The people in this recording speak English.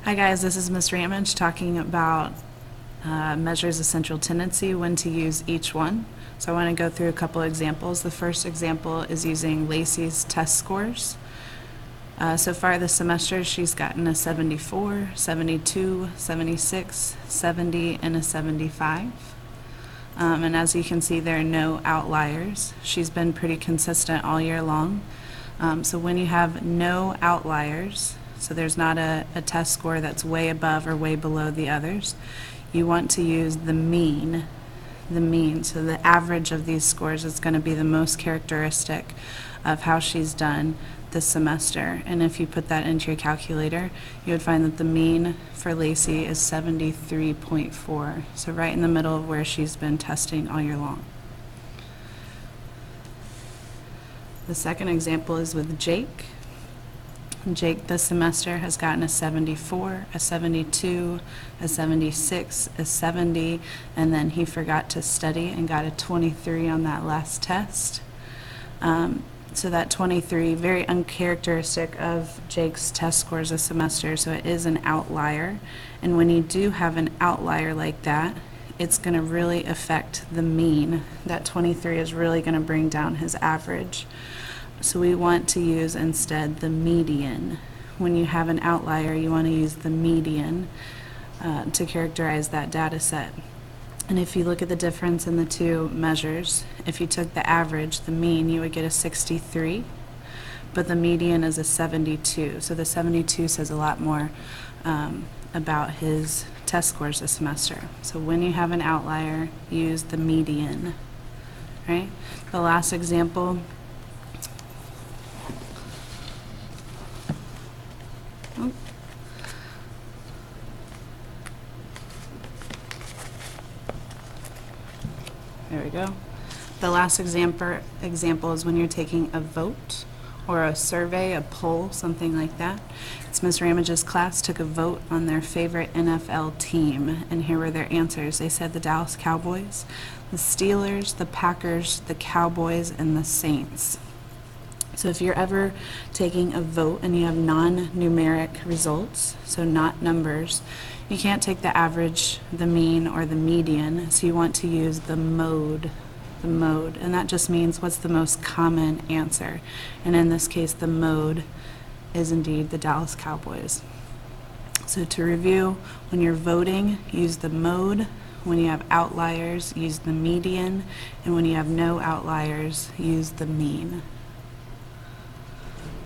Hi guys, this is Ms. Ramage talking about measures of central tendency, when to use each one. So I want to go through a couple examples. The first example is using Lacey's test scores. So far this semester she's gotten a 74, 72, 76, 70, and a 75. And as you can see, there are no outliers. She's been pretty consistent all year long. So when you have no outliers, so there's not a test score that's way above or way below the others, you want to use the mean. So the average of these scores is going to be the most characteristic of how she's done this semester. And if you put that into your calculator, you would find that the mean for Lacey is 73.4. So right in the middle of where she's been testing all year long. The second example is with Jake. Jake this semester has gotten a 74, a 72, a 76, a 70, and then he forgot to study and got a 23 on that last test. So that 23, very uncharacteristic of Jake's test scores this semester, so it is an outlier. And when you do have an outlier like that, it's going to really affect the mean. That 23 is really going to bring down his average. So we want to use instead the median. When you have an outlier, you want to use the median to characterize that data set. And if you look at the difference in the two measures, if you took the average, the mean, you would get a 63, but the median is a 72. So the 72 says a lot more about his test scores this semester. So when you have an outlier, use the median, right? The last example, there we go. The last example is when you're taking a vote or a survey, a poll, something like that. It's Ms. Ramage's class took a vote on their favorite NFL team, and here were their answers. They said the Dallas Cowboys, the Steelers, the Packers, the Cowboys, and the Saints. So if you're ever taking a vote and you have non-numeric results, so not numbers, you can't take the average, the mean, or the median, so you want to use the mode, and that just means what's the most common answer. And in this case, the mode is indeed the Dallas Cowboys. So to review, when you're voting, use the mode. When you have outliers, use the median. And when you have no outliers, use the mean.